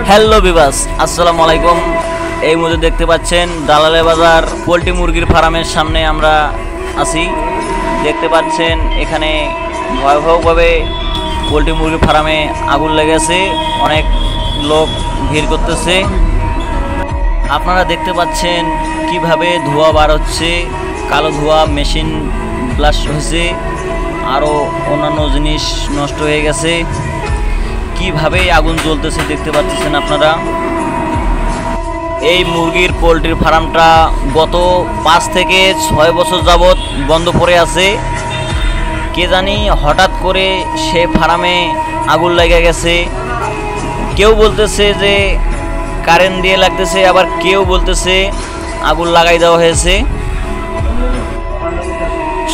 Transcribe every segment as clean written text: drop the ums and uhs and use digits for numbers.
Hello বিবাস, আসসালামু আলাইকুম। এই মুহূর্তে দেখতে পাচ্ছেন দালালে বাজার পোলট্রি মুরগির ফার্মের সামনে আমরা আছি। দেখতে পাচ্ছেন এখানে ভয়াবহভাবে পোলট্রি মুরগির ফার্মে আগুন লেগেছে, অনেক লোক ভিড় করতেছে। আপনারা দেখতে পাচ্ছেন কিভাবে ধোঁয়া বার হচ্ছে, কালো ধোঁয়া, মেশিন ব্লাস্ট হয়েছে, আরও অন্যান্য জিনিস নষ্ট হয়ে গেছে। কিভাবে আগুন জ্বলতেছে দেখতে পাচ্ছেন আপনারা। এই মুরগির পোলট্রির ফার্মটা গত 5 থেকে 6 বছর যাবৎ বন্ধ পড়ে আছে। কে জানি হঠাৎ করে সে ফার্মে আগুন লেগে গেছে। কেউ বলতেছে যে কারেন্ট দিয়ে লাগতেছে, আবার কেউ বলতেছে আগুন লাগাই দেওয়া হয়েছে।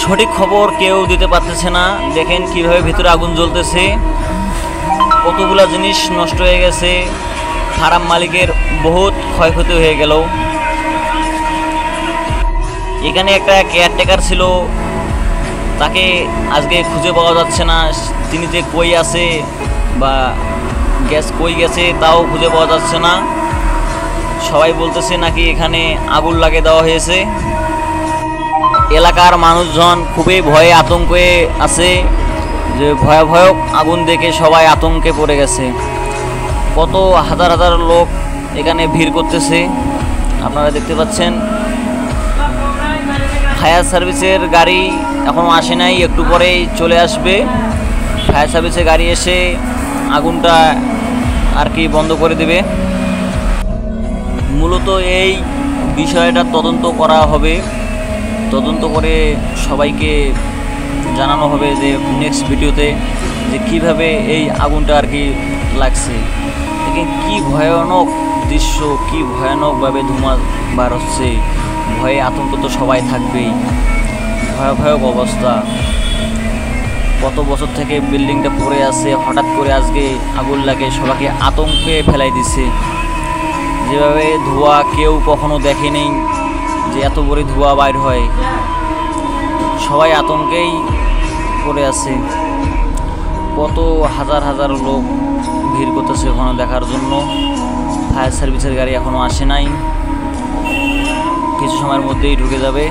সঠিক খবর কেউ দিতে পারতেছে না। দেখেন কিভাবে ভিতরে আগুন জ্বলতেছে, কতগুলো জিনিস নষ্ট হয়ে গেছে, ফার্ম মালিকের বহুত ক্ষয়ক্ষতি হয়ে গেল। এখানে একটা কেয়ারটেকার ছিল, তাকে আজকে খুঁজে পাওয়া যাচ্ছে না। তিনি যে কই আছে বা গ্যাস কই গেছে তাও খুঁজে পাওয়া যাচ্ছে না। সবাই বলতেছে নাকি এখানে আগুন লাগিয়ে দেওয়া হয়েছে। এলাকার মানুষজন খুবই ভয়ে আতঙ্কে আছে, যে ভয়াবহ আগুন দেখে সবাই আতঙ্কে পড়ে গেছে। কত হাজার হাজার লোক এখানে ভিড় করতেছে, আপনারা দেখতে পাচ্ছেন। ফায়ার সার্ভিসের গাড়ি এখনও আসে নাই, একটু পরেই চলে আসবে। ফায়ার সার্ভিসের গাড়ি এসে আগুনটা আর কি বন্ধ করে দেবে। মূলত এই বিষয়টা তদন্ত করা হবে, তদন্ত করে সবাইকে জানানো হবে যে নেক্সট ভিডিওতে যে কীভাবে এই আগুনটা আর কি লাগছে। দেখেন কী ভয়ানক দৃশ্য, কী ভয়ানকভাবে ধোঁয়া বার হচ্ছে। ভয়ে আতঙ্ক তো সবাই থাকবেই, ভয়াবহ অবস্থা। কত বছর থেকে বিল্ডিংটা পড়ে আছে, হঠাৎ করে আজকে আগুন লাগে, সবাইকে আতঙ্কে ফেলাই দিছে। যেভাবে ধোঁয়া কেউ কখনো দেখেনি যে এত বড় ধোঁয়া বাইর হয়। সবাই আতঙ্কেই পড়ে আছে। কত হাজার হাজার লোক ভিড় করতেছে ওখানে দেখার জন্য। ফায়ার সার্ভিসের গাড়ি এখনও আসে নাই, কিছু সময়ের মধ্যেই ঢুকে যাবে।